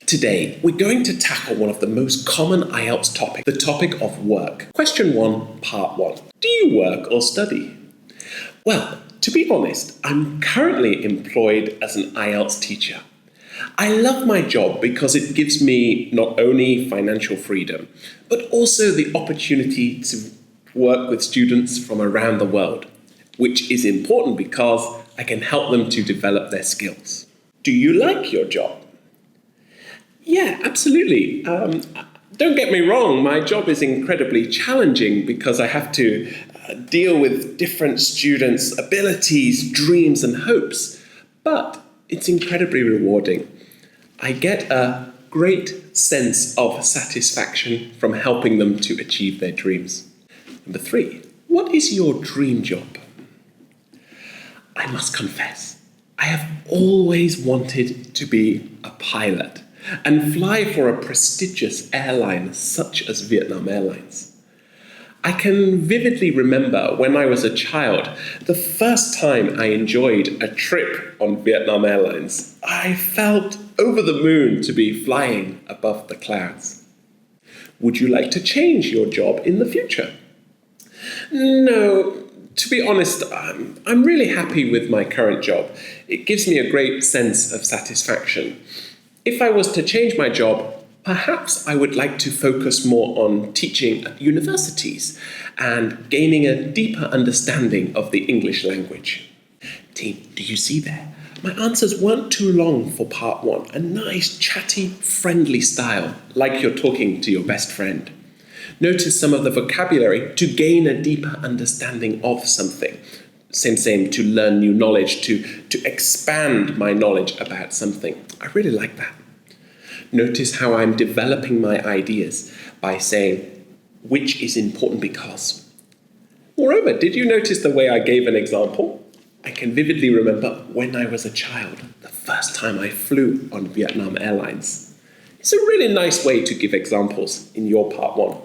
Today, we're going to tackle one of the most common IELTS topics, the topic of work. Question 1, part 1. Do you work or study? Well, to be honest, I'm currently employed as an IELTS teacher. I love my job because it gives me not only financial freedom, but also the opportunity to work with students from around the world, which is important because I can help them to develop their skills. Do you like your job? Yeah, absolutely. Don't get me wrong, my job is incredibly challenging because I have to deal with different students' abilities, dreams, and hopes. But it's incredibly rewarding. I get a great sense of satisfaction from helping them to achieve their dreams. Number 3, what is your dream job? I must confess, I have always wanted to be a pilot and fly for a prestigious airline such as Vietnam Airlines. I can vividly remember when I was a child, the first time I enjoyed a trip on Vietnam Airlines. I felt over the moon to be flying above the clouds. Would you like to change your job in the future? No, to be honest, I'm really happy with my current job. It gives me a great sense of satisfaction. If I was to change my job, perhaps I would like to focus more on teaching at universities and gaining a deeper understanding of the English language. Team, do you see there? My answers weren't too long for part 1, a nice, chatty, friendly style, like you're talking to your best friend. Notice some of the vocabulary to gain a deeper understanding of something. Same, to learn new knowledge, to expand my knowledge about something. I really like that. Notice how I'm developing my ideas by saying, which is important because. Moreover, did you notice the way I gave an example? I can vividly remember when I was a child, the first time I flew on Vietnam Airlines. It's a really nice way to give examples in your part 1.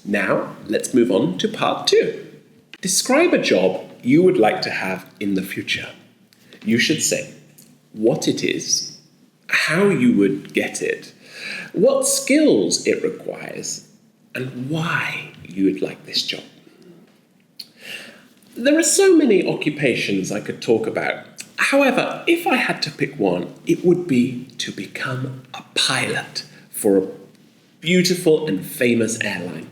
Now, let's move on to part 2. Describe a job you would like to have in the future. You should say what it is, how you would get it, what skills it requires, and why you would like this job. There are so many occupations I could talk about. However, if I had to pick one, it would be to become a pilot for a beautiful and famous airline.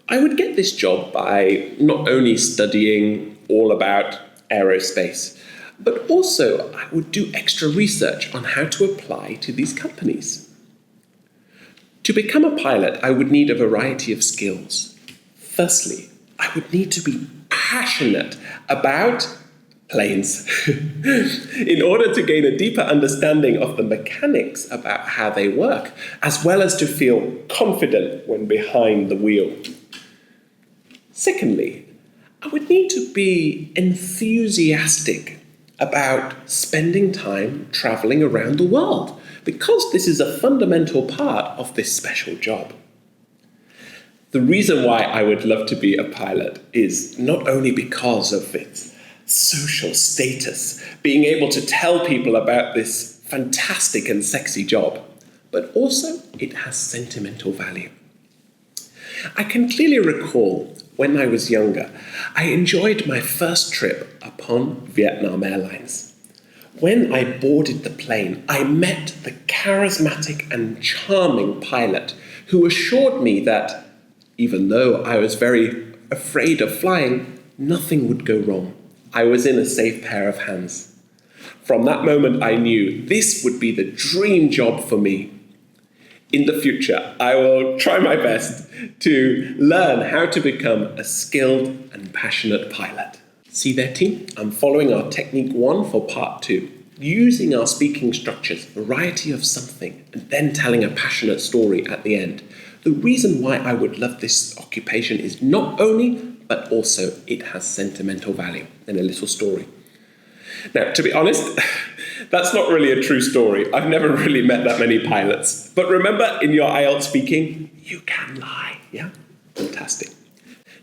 I would get this job by not only studying all about aerospace, but also I would do extra research on how to apply to these companies. To become a pilot, I would need a variety of skills. Firstly, I would need to be passionate about planes in order to gain a deeper understanding of the mechanics about how they work, as well as to feel confident when behind the wheel. Secondly, I would need to be enthusiastic about spending time traveling around the world, because this is a fundamental part of this special job. The reason why I would love to be a pilot is not only because of its social status, being able to tell people about this fantastic and sexy job, but also it has sentimental value. I can clearly recall when I was younger, I enjoyed my first trip upon Vietnam Airlines. When I boarded the plane, I met the charismatic and charming pilot who assured me that even though I was very afraid of flying, nothing would go wrong. I was in a safe pair of hands. From that moment, I knew this would be the dream job for me. In the future, I will try my best to learn how to become a skilled and passionate pilot. See there, team? I'm following our technique 1 for part 2. Using our speaking structures, variety of something, and then telling a passionate story at the end. The reason why I would love this occupation is not only, but also it has sentimental value and a little story. Now, to be honest, that's not really a true story. I've never really met that many pilots. But remember, in your IELTS speaking, you can lie, yeah? Fantastic.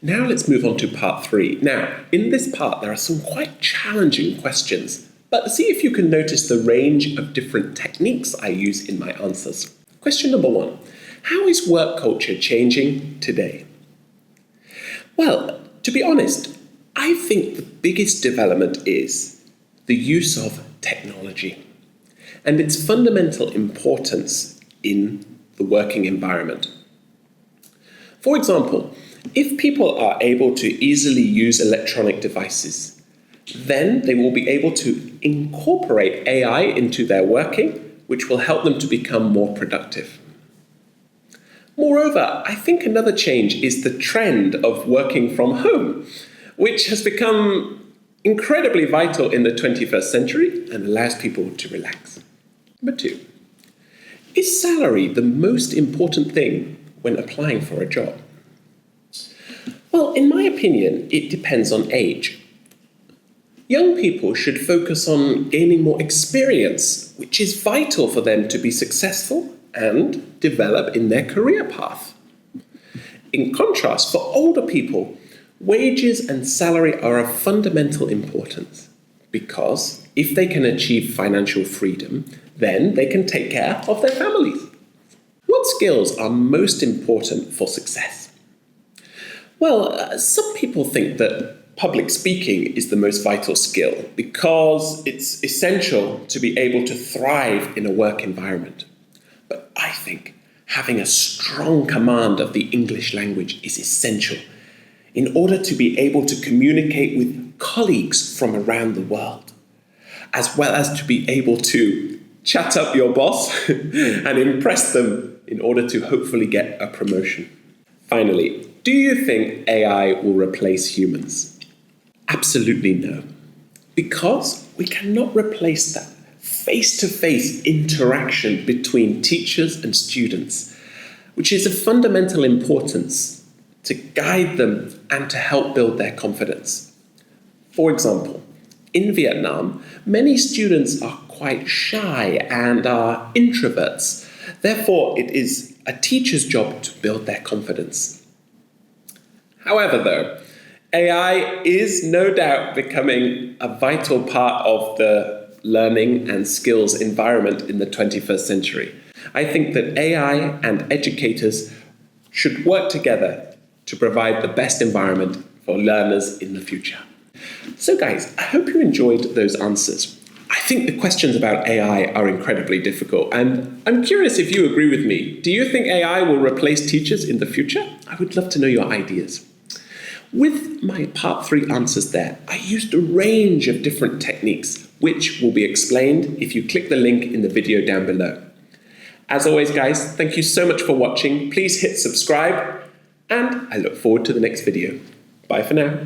Now let's move on to part 3. Now, in this part, there are some quite challenging questions But see if you can notice the range of different techniques I use in my answers. Question number 1. How is work culture changing today? Well, to be honest, I think the biggest development is the use of technology and its fundamental importance in the working environment. For example, if people are able to easily use electronic devices, then they will be able to incorporate AI into their working, which will help them to become more productive. Moreover, I think another change is the trend of working from home, which has become incredibly vital in the 21st century and allows people to relax. Number 2, is salary the most important thing when applying for a job? Well, in my opinion, it depends on age. Young people should focus on gaining more experience, which is vital for them to be successful and develop in their career path. In contrast, for older people, wages and salary are of fundamental importance because if they can achieve financial freedom, then they can take care of their families. What skills are most important for success? Well, some people think that public speaking is the most vital skill because it's essential to be able to thrive in a work environment. But I think having a strong command of the English language is essential in order to be able to communicate with colleagues from around the world, as well as to be able to chat up your boss and impress them in order to hopefully get a promotion. Finally, do you think AI will replace humans? Absolutely no, because we cannot replace that face-to-face interaction between teachers and students, which is of fundamental importance to guide them and to help build their confidence. For example, in Vietnam, many students are quite shy and are introverts. Therefore, it is a teacher's job to build their confidence. However, though, AI is no doubt becoming a vital part of the learning and skills environment in the 21st century. I think that AI and educators should work together to provide the best environment for learners in the future. So guys, I hope you enjoyed those answers. I think the questions about AI are incredibly difficult, and I'm curious if you agree with me. Do you think AI will replace teachers in the future? I would love to know your ideas. With my part 3 answers there, I used a range of different techniques, which will be explained if you click the link in the video down below. As always, guys, thank you so much for watching. Please hit subscribe, and I look forward to the next video. Bye for now.